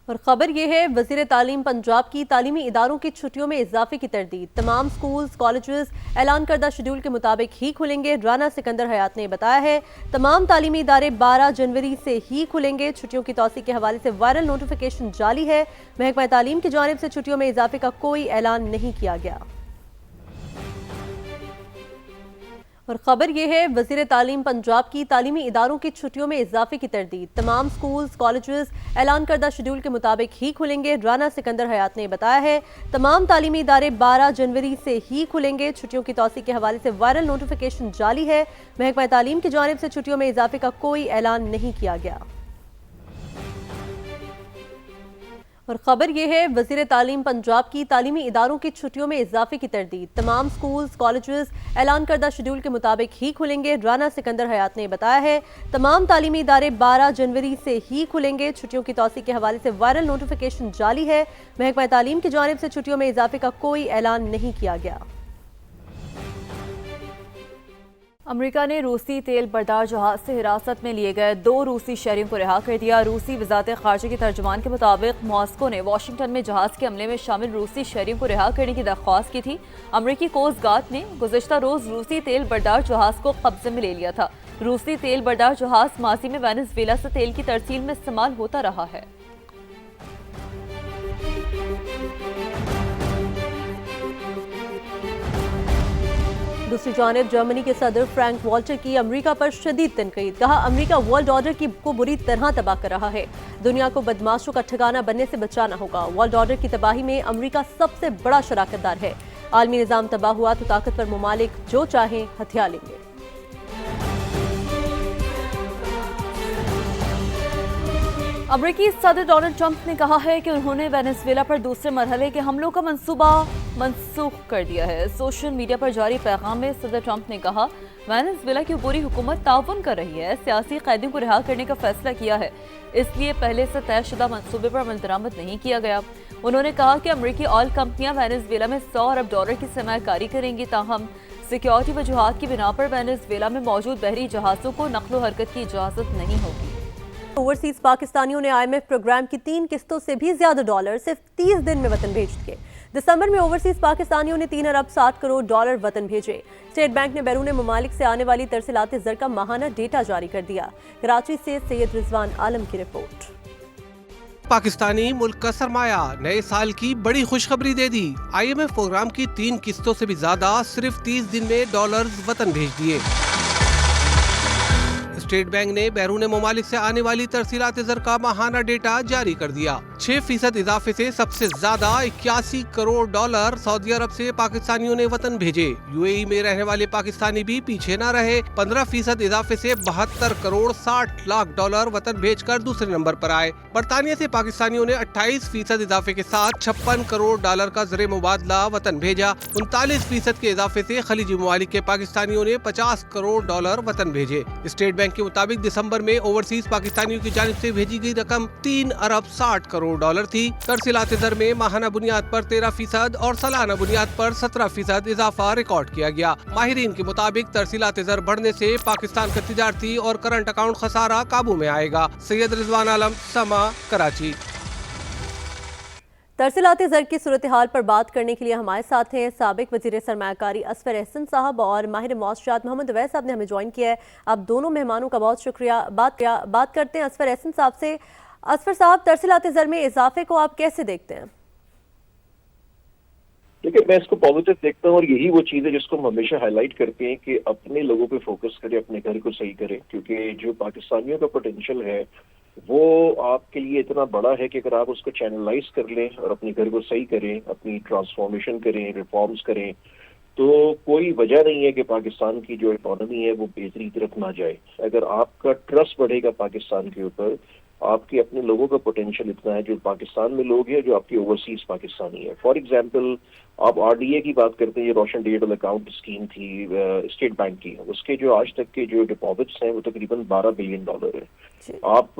اور خبر یہ ہے، وزیر تعلیم پنجاب کی تعلیمی اداروں کی چھٹیوں میں اضافے کی تردید۔ تمام سکولز، کالجز اعلان کردہ شیڈول کے مطابق ہی کھلیں گے۔ رانا سکندر حیات نے بتایا ہے تمام تعلیمی ادارے 12 جنوری سے ہی کھلیں گے۔ چھٹیوں کی توسیع کے حوالے سے وائرل نوٹیفیکیشن جاری ہے۔ محکمہ تعلیم کی جانب سے چھٹیوں میں اضافے کا کوئی اعلان نہیں کیا گیا۔ اور خبر یہ ہے، وزیر تعلیم پنجاب کی تعلیمی اداروں کی چھٹیوں میں اضافے کی تردید۔ تمام سکولز، کالجز اعلان کردہ شیڈول کے مطابق ہی کھلیں گے۔ رانا سکندر حیات نے بتایا ہے تمام تعلیمی ادارے 12 جنوری سے ہی کھلیں گے۔ چھٹیوں کی توسیع کے حوالے سے وائرل نوٹیفیکیشن جاری ہے۔ محکمہ تعلیم کی جانب سے چھٹیوں میں اضافے کا کوئی اعلان نہیں کیا گیا۔ اور خبر یہ ہے، وزیر تعلیم پنجاب کی تعلیمی اداروں کی چھٹیوں میں اضافے کی تردید۔ تمام سکولز، کالجز اعلان کردہ شیڈول کے مطابق ہی کھلیں گے۔ رانا سکندر حیات نے بتایا ہے تمام تعلیمی ادارے 12 جنوری سے ہی کھلیں گے۔ چھٹیوں کی توسیع کے حوالے سے وائرل نوٹیفیکیشن جاری ہے۔ محکمہ تعلیم کی جانب سے چھٹیوں میں اضافے کا کوئی اعلان نہیں کیا گیا۔ امریکہ نے روسی تیل بردار جہاز سے حراست میں لیے گئے 2 روسی شہریوں کو رہا کر دیا۔ روسی وزارت خارجہ کے ترجمان کے مطابق ماسکو نے واشنگٹن میں جہاز کے حملے میں شامل روسی شہریوں کو رہا کرنے کی درخواست کی تھی۔ امریکی کوسٹ گارڈ نے گزشتہ روز روسی تیل بردار جہاز کو قبضے میں لے لیا تھا۔ روسی تیل بردار جہاز ماضی میں وینزویلا سے تیل کی ترسیل میں استعمال ہوتا رہا ہے۔ دوسری جانب جرمنی کے صدر فرینک والٹر کی امریکہ پر شدید تنقید۔ کہا امریکہ ورلڈ آرڈر کو بری طرح تباہ کر رہا ہے، دنیا کو بدماشوں کا ٹھکانہ بننے سے بچانا ہوگا۔ ورلڈ آرڈر کی تباہی میں امریکہ سب سے بڑا شراکت دار ہے۔ عالمی نظام تباہ ہوا تو طاقتور ممالک جو چاہیں ہتھیار لیں گے۔ امریکی صدر ڈونلڈ ٹرمپ نے کہا ہے کہ انہوں نے وینزویلا پر دوسرے مرحلے کے حملوں کا منصوبہ منسوخ کر دیا ہے۔ سوشل میڈیا پر جاری پیغام میں صدر ٹرمپ نے کہا وینزویلا کی عبوری حکومت تعاون کر رہی ہے، سیاسی قیدیوں کو رہا کرنے کا فیصلہ کیا ہے، اس لیے پہلے سے طے شدہ منصوبے پر عمل درآمد نہیں کیا گیا۔ انہوں نے کہا کہ امریکی آئل کمپنیاں وینزویلا میں $100 ارب کی سرمایہ کاری کریں گی، تاہم سیکیورٹی وجوہات کی بنا پر وینزویلا میں موجود بحری جہازوں کو نقل و حرکت کی اجازت نہیں ہوگی۔ اوورسیز پاکستانیوں نے IMF پروگرام کی 3 قسطوں سے بھی زیادہ ڈالر صرف 30 دن میں وطن بھیج دیے۔ دسمبر میں اوورسیز پاکستانیوں نے $3 ارب 60 کروڑ وطن بھیجے۔ اسٹیٹ بینک نے بیرون ممالک سے آنے والی ترسیلات زر کا ماہانہ ڈیٹا جاری کر دیا۔ کراچی سے سید رضوان عالم کی رپورٹ۔ پاکستانی ملک کا سرمایہ نئے سال کی بڑی خوشخبری دے دی۔ IMF پروگرام کی 3 قسطوں سے بھی زیادہ صرف 30 دن میں ڈالرز وطن بھیج دیے۔ اسٹیٹ بینک نے بیرون ممالک سے آنے والی ترسیلات زر کا ماہانہ ڈیٹا جاری کر دیا۔ 6% اضافے سے سب سے زیادہ $81 کروڑ سعودی عرب سے پاکستانیوں نے وطن بھیجے۔ UAE میں رہنے والے پاکستانی بھی پیچھے نہ رہے، 15% اضافے سے $72 کروڑ 60 لاکھ وطن بھیج کر دوسرے نمبر پر آئے۔ برطانیہ سے پاکستانیوں نے 28% اضافے کے ساتھ $56 کروڑ کا زر مبادلہ وطن بھیجا۔ 39% کے اضافے سے خلیجی ممالک کے پاکستانیوں نے $50 کروڑ وطن بھیجے۔ اسٹیٹ بینک کے مطابق دسمبر میں اوورسیز پاکستانیوں کی جانب سے بھیجی گئی رقم $3 ارب 60 کروڑ تھی۔ ترسیلات زر میں ماہانہ بنیاد پر 13% اور سالانہ بنیاد پر 17% اضافہ ریکارڈ کیا گیا۔ ماہرین کے مطابق ترسیلات زر بڑھنے سے پاکستان کا تجارتی اور کرنٹ اکاؤنٹ خسارہ قابو میں آئے گا۔ سید رضوان عالم، سما، کراچی۔ ترسیلات زر کی صورتحال پر بات کرنے کے لیے ہمارے ساتھ ہیں سابق وزیر سرمایہ کاری اسفر احسن صاحب اور ماہر معاشرات محمد اویس صاحب نے ہمیں جوائن کیا ہے۔ آپ دونوں مہمانوں کا بہت شکریہ۔ بات کرتے ہیں اسفر احسن صاحب سے۔ اسفر صاحب، ترسیلات زر میں اضافے کو آپ کیسے دیکھتے ہیں؟ دیکھیں، میں اس کو پازیٹیو دیکھتا ہوں، اور یہی وہ چیز ہے جس کو ہم ہمیشہ ہائی لائٹ کرتے ہیں کہ اپنے لوگوں پہ فوکس کریں، اپنے گھر کو صحیح کریں، کیونکہ جو پاکستانیوں کا پوٹینشیل ہے وہ آپ کے لیے اتنا بڑا ہے کہ اگر آپ اس کو چینلائز کر لیں اور اپنے گھر کو صحیح کریں، اپنی ٹرانسفارمیشن کریں، ریفارمز کریں، تو کوئی وجہ نہیں ہے کہ پاکستان کی جو اکانومی ہے وہ بہتری طرف نہ جائے۔ اگر آپ کا ٹرسٹ بڑھے گا پاکستان کے اوپر، آپ کے اپنے لوگوں کا پوٹینشیل اتنا ہے، جو پاکستان میں لوگ ہیں، جو آپ کے اوورسیز پاکستانی ہے۔ فار ایگزامپل آپ RDA کی بات کرتے ہیں، یہ روشن ڈیجیٹل اکاؤنٹ اسکیم تھی اسٹیٹ بینک کی، اس کے جو آج تک کے جو ڈپازٹس ہیں وہ تقریباً $12 بلین ہے۔ آپ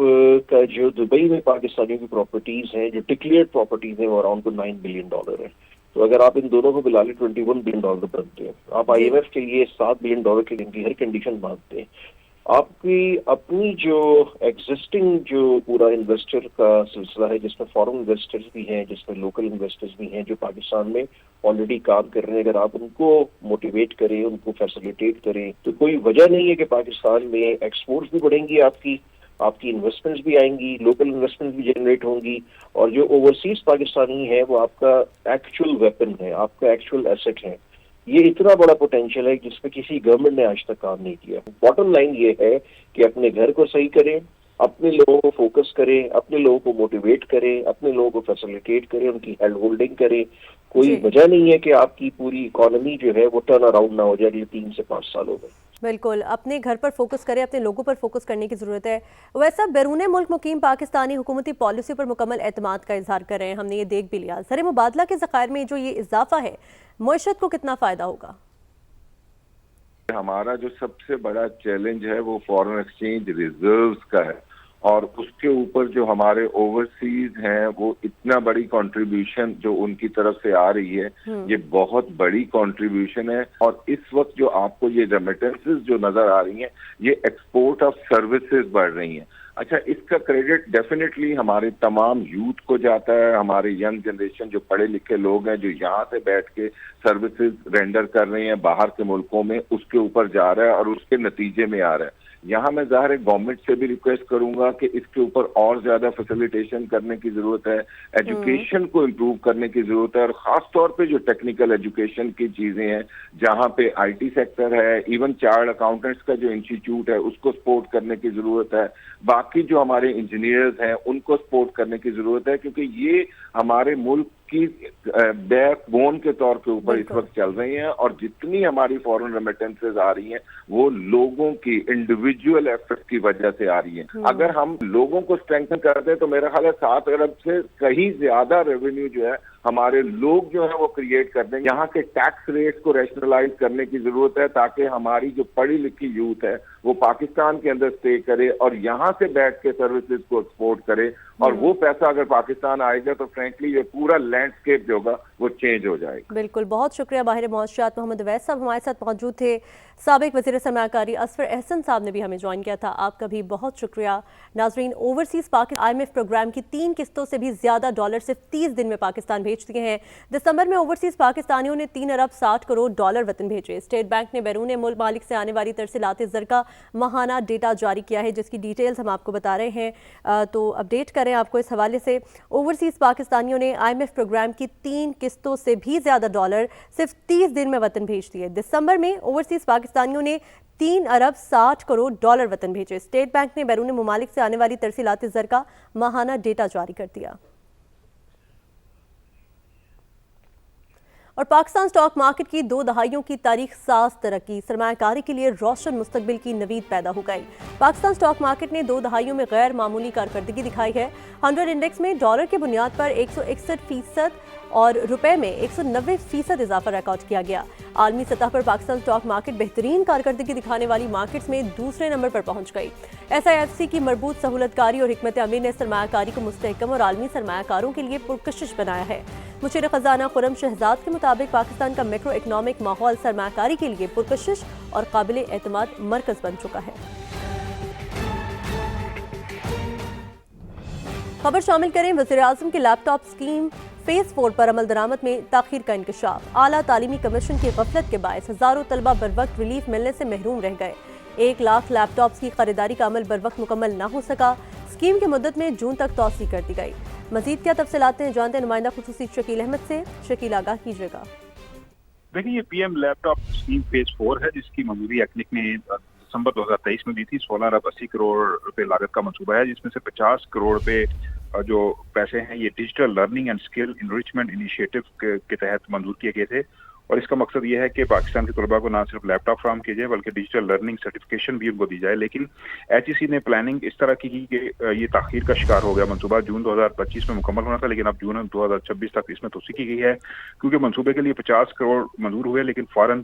کا جو دبئی میں پاکستانیوں کی پراپرٹیز ہیں، جو ڈکلیئرڈ پراپرٹیز ہیں، وہ اراؤنڈ $9 بلین ہے۔ تو اگر آپ ان دونوں کو ملا لیں $21 بلین بنتے ہیں۔ آپ IMF کے لیے $7 بلین کی ہر کنڈیشن مانگتے ہیں۔ آپ کی اپنی جو ایگزسٹنگ جو پورا انویسٹر کا سلسلہ ہے، جس میں فارن انویسٹرز بھی ہیں، جس میں لوکل انویسٹرز بھی ہیں جو پاکستان میں آلریڈی کام کر رہے ہیں، اگر آپ ان کو موٹیویٹ کریں، ان کو فیسیلیٹیٹ کریں، تو کوئی وجہ نہیں ہے کہ پاکستان میں ایکسپورٹس بھی بڑھیں گی، آپ کی انویسٹمنٹس بھی آئیں گی، لوکل انویسٹمنٹ بھی جنریٹ ہوں گی، اور جو اوورسیز پاکستانی ہے وہ آپ کا ایکچوئل ویپن ہے، آپ کا ایکچوئل ایسٹ ہے۔ یہ اتنا بڑا پوٹینشیل ہے جس پہ کسی گورنمنٹ نے آج تک کام نہیں کیا۔ باٹم لائن یہ ہے کہ اپنے گھر کو صحیح کریں، اپنے لوگوں کو فوکس کریں، اپنے لوگوں کو موٹیویٹ کریں، اپنے لوگوں کو فیسیلیٹیٹ کریں، ان کی ہینڈ ہولڈنگ کریں۔ کوئی وجہ نہیں ہے کہ آپ کی پوری اکانومی جو ہے وہ ٹرن اراؤنڈ نہ ہو جائے اگلے 3 سے 5 سالوں میں۔ بالکل، اپنے گھر پر فوکس کریں، اپنے لوگوں پر فوکس کرنے کی ضرورت ہے۔ ویسا بیرون ملک مقیم پاکستانی حکومتی پالیسی پر مکمل اعتماد کا اظہار کر رہے ہیں، ہم نے یہ دیکھ بھی لیا۔ زر مبادلہ کے ذخائر میں جو یہ اضافہ ہے، معیشت کو کتنا فائدہ ہوگا؟ ہمارا جو سب سے بڑا چیلنج ہے وہ فارن ایکسچینج ریزروز کا ہے، اور اس کے اوپر جو ہمارے اوورسیز ہیں وہ اتنا بڑی کنٹریبیوشن جو ان کی طرف سے آ رہی ہے، یہ بہت بڑی کنٹریبیوشن ہے۔ اور اس وقت جو آپ کو یہ ریمیٹنسز جو نظر آ رہی ہیں، یہ ایکسپورٹ آف سروسز بڑھ رہی ہیں۔ اچھا، اس کا کریڈٹ ڈیفینیٹلی ہمارے تمام یوتھ کو جاتا ہے، ہمارے ینگ جنریشن جو پڑھے لکھے لوگ ہیں جو یہاں سے بیٹھ کے سروسز رینڈر کر رہے ہیں باہر کے ملکوں میں، اس کے اوپر جا رہا ہے اور اس کے نتیجے میں آ رہا ہے۔ یہاں میں ظاہر ہے گورنمنٹ سے بھی ریکویسٹ کروں گا کہ اس کے اوپر اور زیادہ فیسیلیٹیشن کرنے کی ضرورت ہے، ایجوکیشن کو امپروو کرنے کی ضرورت ہے، اور خاص طور پہ جو ٹیکنیکل ایجوکیشن کی چیزیں ہیں جہاں پہ آئی ٹی سیکٹر ہے، ایون چارٹرڈ اکاؤنٹنٹس کا جو انسٹیٹیوٹ ہے اس کو سپورٹ کرنے کی ضرورت ہے، باقی جو ہمارے انجینئرز ہیں ان کو سپورٹ کرنے کی ضرورت ہے، کیونکہ یہ ہمارے ملک کی بیک بون کے طور کے اوپر اس وقت چل رہی ہیں، اور جتنی ہماری فورن ریمیٹنسز آ رہی ہیں وہ لوگوں کی انڈیویجول ایفرٹ کی وجہ سے آ رہی ہیں۔ اگر ہم لوگوں کو اسٹرینتھن کر دیں تو میرا خیال ہے 7 ارب سے کہیں زیادہ ریونیو جو ہے ہمارے لوگ جو ہے وہ کریٹ کر دیں۔ یہاں کے ٹیکس ریٹس کو ریشنلائز کرنے کی ضرورت ہے تاکہ ہماری جو پڑھی لکھی یوتھ ہے وہ پاکستان کے اندر اسٹے کرے اور یہاں سے بیٹھ کے سروسز کو ایکسپورٹ کرے، اور وہ پیسہ اگر پاکستان آئے گا تو فرینکلی یہ پورا لینڈسکیپ جو ہوگا وہ چینج ہو جائے گا۔ بالکل، بہت شکریہ۔ ماہر معاشیات محمد اویس صاحب ہمارے ساتھ موجود تھے۔ سابق وزیر سرمایہ کاری اسفر احسن صاحب نے بھی ہمیں جوائن کیا تھا، آپ کا بھی بہت شکریہ۔ ناظرین، اوورسیز پاکستان IMF پروگرام کی 3 قسطوں سے بھی زیادہ ڈالر صرف 30 دن میں پاکستان بھیج دیے ہیں۔ دسمبر میں اوورسیز پاکستانیوں نے 3 ارب 60 کروڑ ڈالر وطن بھیجے۔ اسٹیٹ بینک نے بیرون ملک مالک سے آنے والی ترسیلات زر کا ماہانہ ڈیٹا جاری کیا ہے، جس کی ڈیٹیلز ہم آپ کو بتا رہے ہیں، تو اپڈیٹ کریں آپ کو اس حوالے سے۔ اوورسیز پاکستانیوں نے IMF پروگرام کی 3 قسطوں سے بھی زیادہ ڈالر صرف 30 دن میں وطن بھیج دیے۔ دسمبر میں اوورسیز پاکستانیوں نے 3 ارب 60 کروڑ ڈالر وطن بھیجے۔ اسٹیٹ بینک نے بیرون ممالک سے آنے والی ترسیلات زر کا ماہانہ ڈیٹا جاری کر دیا۔ اور پاکستان سٹاک مارکیٹ کی 2 دہائیوں کی تاریخ ساز ترقی، سرمایہ کاری کے لیے روشن مستقبل کی نوید پیدا ہو گئی۔ پاکستان سٹاک مارکیٹ نے 2 دہائیوں میں غیر معمولی کارکردگی دکھائی ہے۔ 100 انڈیکس میں ڈالر کی بنیاد پر 161% اور روپے میں 190% اضافہ ریکارڈ کیا گیا۔ عالمی سطح پر پاکستان سٹاک مارکیٹ بہترین کارکردگی دکھانے والی مارکیٹس میں دوسرے نمبر پر پہنچ گئی۔ SIFC کی مربوط سہولت کاری اور حکمت عملی نے سرمایہ کاری کو مستحکم اور عالمی سرمایہ کاروں کے لیے پرکشش بنایا ہے۔ مشیر خزانہ خرم شہزاد کے مطابق پاکستان کا میکرو اکنامک ماحول سرمایہ کاری کے لیے پرکشش اور قابل اعتماد مرکز بن چکا ہے۔ خبر شامل کریں، وزیراعظم کی لیپ ٹاپ اسکیم فیز 4 پر عمل درآمد میں تاخیر کا انکشاف۔ اعلیٰ تعلیمی کمیشن کی غفلت کے باعث ہزاروں طلبہ بروقت ریلیف ملنے سے محروم رہ گئے۔ 1 لاکھ لیپ ٹاپس کی خریداری کا عمل بروقت مکمل نہ ہو سکا۔ اسکیم کی مدت میں جون تک توسیع کر دی گئی۔ مزید کیا تفصیلات ہیں، جانتے ہیں نمائندہ خصوصی شکیل احمد سے۔ شکیل، آگاہ کیجیے گا۔ دیکھیں، یہ PM لیپ ٹاپ اسکیم فیز 4 ہے، جس کی منظوری ایکنک نے دسمبر 2023 میں دی تھی۔ 16 ارب 80 کروڑ روپے لاگت کا منصوبہ ہے، جس میں سے 50 کروڑ روپے جو پیسے ہیں یہ digital learning and skill enrichment initiative کے تحت منظور کیے گئے تھے، اور اس کا مقصد یہ ہے کہ پاکستان کے طلباء کو نہ صرف لیپ ٹاپ فراہم کیے جائے بلکہ ڈیجیٹل لرننگ سرٹیفکیشن بھی ان کو دی جائے۔ لیکن HEC نے پلاننگ اس طرح کی کہ یہ تاخیر کا شکار ہو گیا۔ منصوبہ جون 2025 میں مکمل ہونا تھا، لیکن اب جون 2026 تک اس میں توسیع کی گئی ہے، کیونکہ منصوبے کے لیے 50 کروڑ منظور ہوئے لیکن فوراً